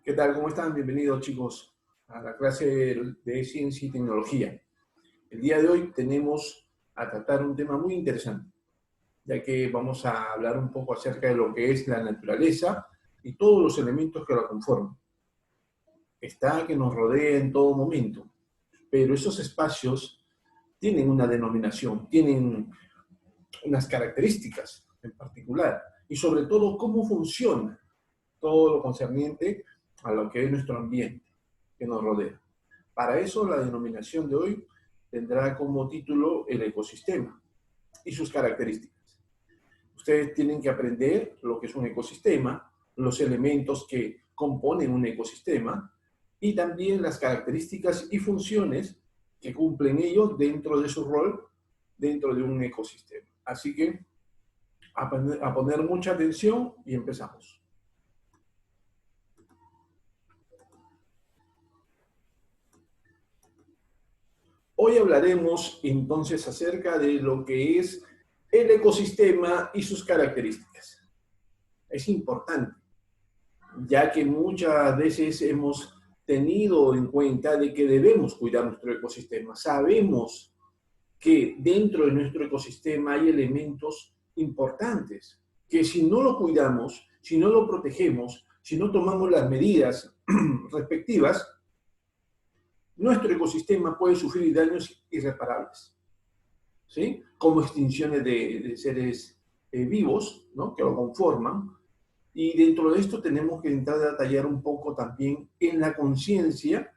¿Qué tal? ¿Cómo están? Bienvenidos, chicos, a la clase de Ciencia y Tecnología. El día de hoy tenemos a tratar un tema muy interesante, ya que vamos a hablar un poco acerca de lo que es la naturaleza y todos los elementos que la conforman. Está que nos rodea en todo momento, pero esos espacios tienen una denominación, tienen unas características en particular, y sobre todo cómo funciona todo lo concerniente a lo que es nuestro ambiente que nos rodea. Para eso, la denominación de hoy tendrá como título el ecosistema y sus características. Ustedes tienen que aprender lo que es un ecosistema, los elementos que componen un ecosistema y también las características y funciones que cumplen ellos dentro de su rol dentro de un ecosistema. Así que a poner mucha atención y empezamos. Hoy hablaremos entonces acerca de lo que es el ecosistema y sus características. Es importante, ya que muchas veces hemos tenido en cuenta de que debemos cuidar nuestro ecosistema. Sabemos que dentro de nuestro ecosistema hay elementos importantes, que si no lo cuidamos, si no lo protegemos, si no tomamos las medidas respectivas, nuestro ecosistema puede sufrir daños irreparables, ¿sí? Como extinciones de seres vivos, ¿no? Que lo conforman. Y dentro de esto tenemos que entrar a detallar un poco también en la conciencia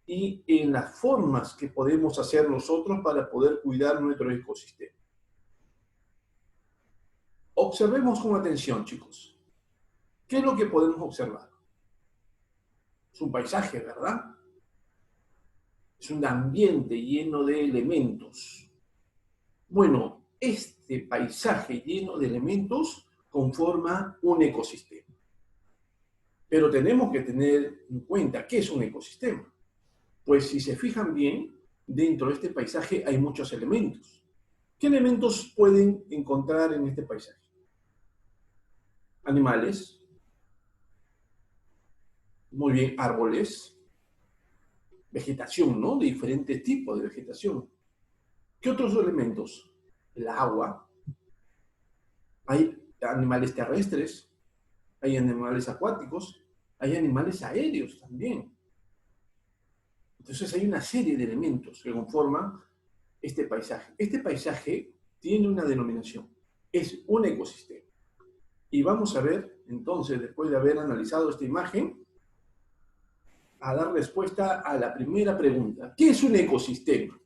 y en las formas que podemos hacer nosotros para poder cuidar nuestro ecosistema. Observemos con atención, chicos. ¿Qué es lo que podemos observar? Es un paisaje, ¿verdad? Es un ambiente lleno de elementos. Bueno, este paisaje lleno de elementos conforma un ecosistema. Pero tenemos que tener en cuenta qué es un ecosistema. Pues si se fijan bien, dentro de este paisaje hay muchos elementos. ¿Qué elementos pueden encontrar en este paisaje? Animales, muy bien, árboles, vegetación, ¿no? De diferentes tipos de vegetación. ¿Qué otros elementos? El agua. Hay animales terrestres, hay animales acuáticos, hay animales aéreos también. Entonces hay una serie de elementos que conforman este paisaje. Este paisaje tiene una denominación, es un ecosistema. Y vamos a ver, entonces, después de haber analizado esta imagen, a dar respuesta a la primera pregunta. ¿Qué es un ecosistema?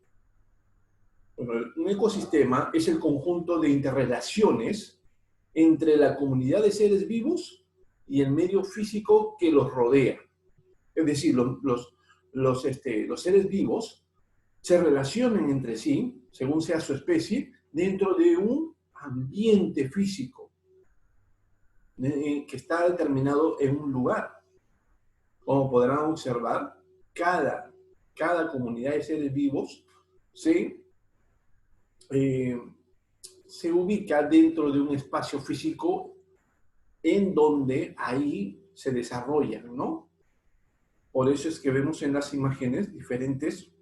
Bueno, un ecosistema es el conjunto de interrelaciones entre la comunidad de seres vivos y el medio físico que los rodea. Es decir, los seres vivos se relacionan entre sí, según sea su especie, dentro de un ambiente físico que está determinado en un lugar. Como podrán observar, cada comunidad de seres vivos se ubica dentro de un espacio físico en donde ahí se desarrollan, ¿no? Por eso es que vemos en las imágenes diferentes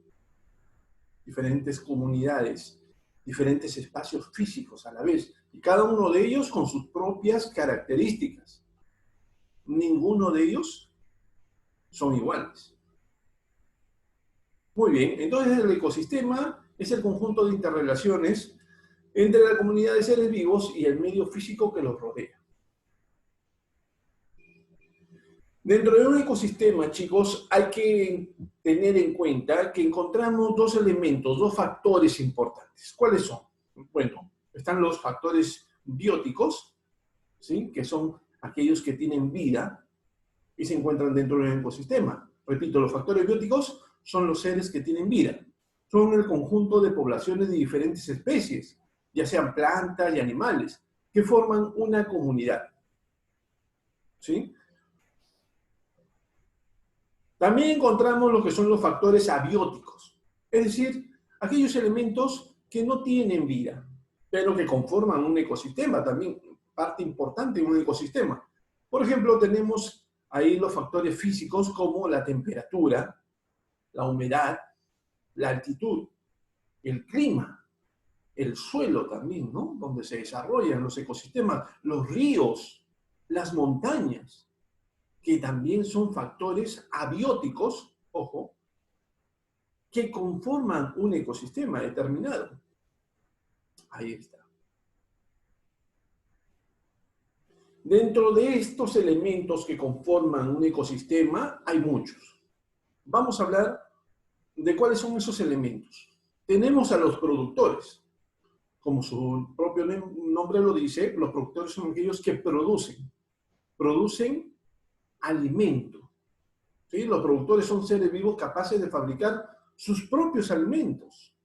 comunidades, diferentes espacios físicos a la vez, y cada uno de ellos con sus propias características. Ninguno de ellos son iguales. Muy bien, entonces el ecosistema es el conjunto de interrelaciones entre la comunidad de seres vivos y el medio físico que los rodea. Dentro de un ecosistema, chicos, hay que tener en cuenta que encontramos dos elementos, dos factores importantes. ¿Cuáles son? Bueno, están los factores bióticos, ¿sí? Que son aquellos que tienen vida y se encuentran dentro de un ecosistema. Repito, los factores bióticos son los seres que tienen vida. Son el conjunto de poblaciones de diferentes especies, ya sean plantas y animales, que forman una comunidad. ¿Sí? También encontramos lo que son los factores abióticos, es decir, aquellos elementos que no tienen vida, pero que conforman un ecosistema, también parte importante en un ecosistema. Por ejemplo, tenemos Hay los factores físicos como la temperatura, la humedad, la altitud, el clima, el suelo también, ¿no? Donde se desarrollan los ecosistemas, los ríos, las montañas, que también son factores abióticos, ojo, que conforman un ecosistema determinado. Ahí está. Dentro de estos elementos que conforman un ecosistema, hay muchos. Vamos a hablar de cuáles son esos elementos. Tenemos a los productores. Como su propio nombre lo dice, los productores son aquellos que producen alimento. ¿Sí? Los productores son seres vivos capaces de fabricar sus propios alimentos.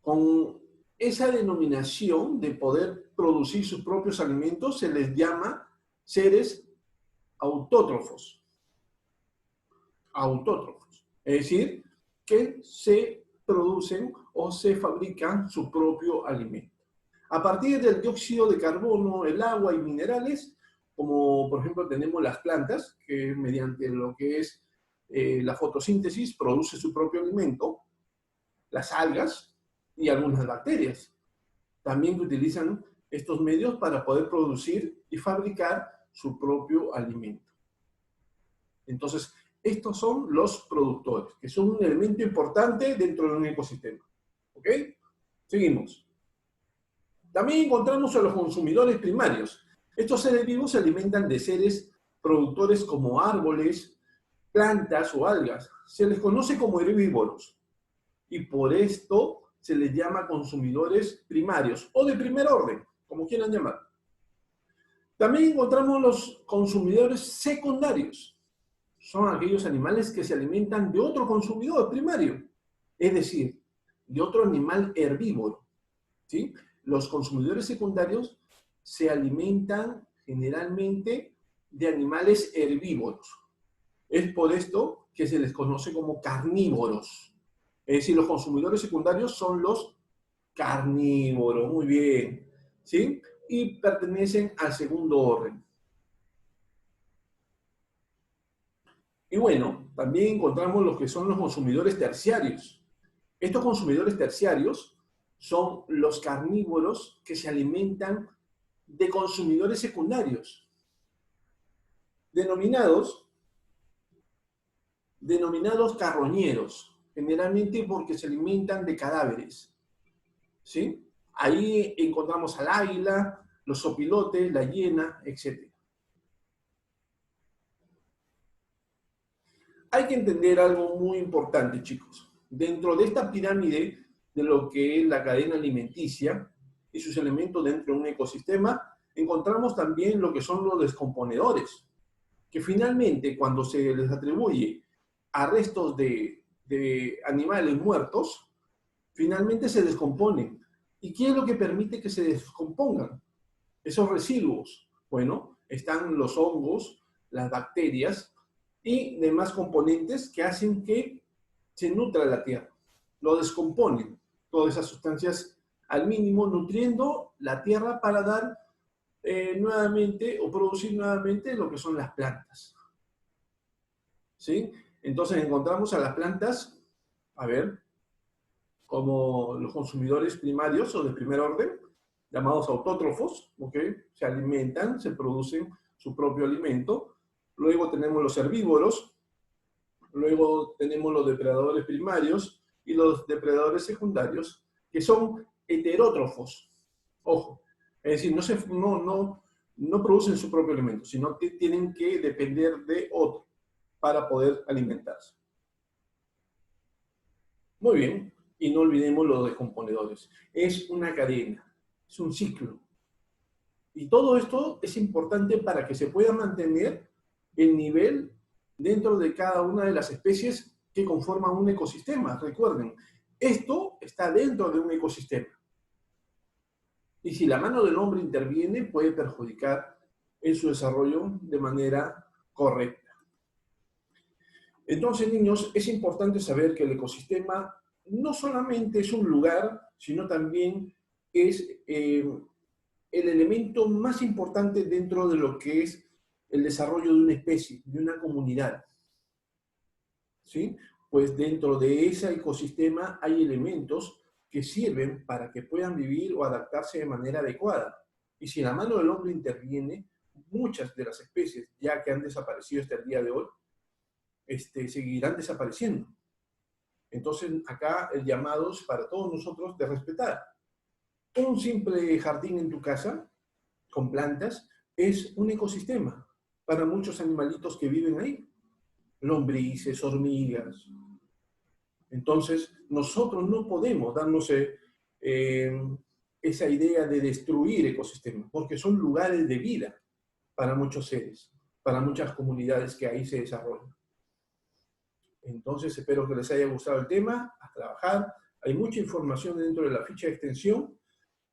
Con esa denominación de poder producir sus propios alimentos se les llama seres autótrofos. Autótrofos. Es decir, que se producen o se fabrican su propio alimento. A partir del dióxido de carbono, el agua y minerales, como por ejemplo tenemos las plantas, que mediante lo que es la fotosíntesis produce su propio alimento, las algas y algunas bacterias, también que utilizan estos medios para poder producir y fabricar su propio alimento. Entonces, estos son los productores, que son un elemento importante dentro de un ecosistema. ¿Ok? Seguimos. También encontramos a los consumidores primarios. Estos seres vivos se alimentan de seres productores como árboles, plantas o algas. Se les conoce como herbívoros. Y por esto se les llama consumidores primarios o de primer orden, como quieran llamar. También encontramos los consumidores secundarios. Son aquellos animales que se alimentan de otro consumidor primario, es decir, de otro animal herbívoro. ¿Sí? Los consumidores secundarios se alimentan generalmente de animales herbívoros. Es por esto que se les conoce como carnívoros. Es decir, los consumidores secundarios son los carnívoros, muy bien, ¿sí? Y pertenecen al segundo orden. Y bueno, también encontramos los que son los consumidores terciarios. Estos consumidores terciarios son los carnívoros que se alimentan de consumidores secundarios, denominados carroñeros, generalmente porque se alimentan de cadáveres. ¿Sí? Ahí encontramos al águila, los opilotes, la hiena, etc. Hay que entender algo muy importante, chicos. Dentro de esta pirámide de lo que es la cadena alimenticia y sus elementos dentro de un ecosistema, encontramos también lo que son los descomponedores, que finalmente cuando se les atribuye a restos de animales muertos, finalmente se descomponen. ¿Y qué es lo que permite que se descompongan esos residuos? Bueno, están los hongos, las bacterias y demás componentes que hacen que se nutra la tierra. Lo descomponen, todas esas sustancias al mínimo, nutriendo la tierra para dar nuevamente o producir nuevamente lo que son las plantas. ¿Sí? Entonces encontramos a las plantas, a ver, como los consumidores primarios o de primer orden, llamados autótrofos, ¿ok? Se alimentan, se producen su propio alimento. Luego tenemos los herbívoros, luego tenemos los depredadores primarios y los depredadores secundarios, que son heterótrofos. Ojo, es decir, no producen su propio alimento, sino que tienen que depender de otro para poder alimentarse. Muy bien, y no olvidemos los descomponedores. Es una cadena, es un ciclo. Y todo esto es importante para que se pueda mantener el nivel dentro de cada una de las especies que conforman un ecosistema. Recuerden, esto está dentro de un ecosistema. Y si la mano del hombre interviene, puede perjudicar en su desarrollo de manera correcta. Entonces, niños, es importante saber que el ecosistema no solamente es un lugar, sino también es el elemento más importante dentro de lo que es el desarrollo de una especie, de una comunidad. ¿Sí? Pues dentro de ese ecosistema hay elementos que sirven para que puedan vivir o adaptarse de manera adecuada. Y si la mano del hombre interviene, muchas de las especies, ya que han desaparecido hasta el día de hoy, seguirán desapareciendo. Entonces, acá el llamado es para todos nosotros de respetar. Un simple jardín en tu casa, con plantas, es un ecosistema para muchos animalitos que viven ahí. Lombrices, hormigas. Entonces, nosotros no podemos darnos esa idea de destruir ecosistemas, porque son lugares de vida para muchos seres, para muchas comunidades que ahí se desarrollan. Entonces, espero que les haya gustado el tema, a trabajar. Hay mucha información dentro de la ficha de extensión,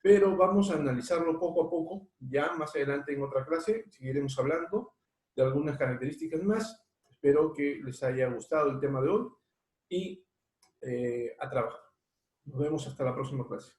pero vamos a analizarlo poco a poco. Ya más adelante en otra clase seguiremos hablando de algunas características más. Espero que les haya gustado el tema de hoy y a trabajar. Nos vemos hasta la próxima clase.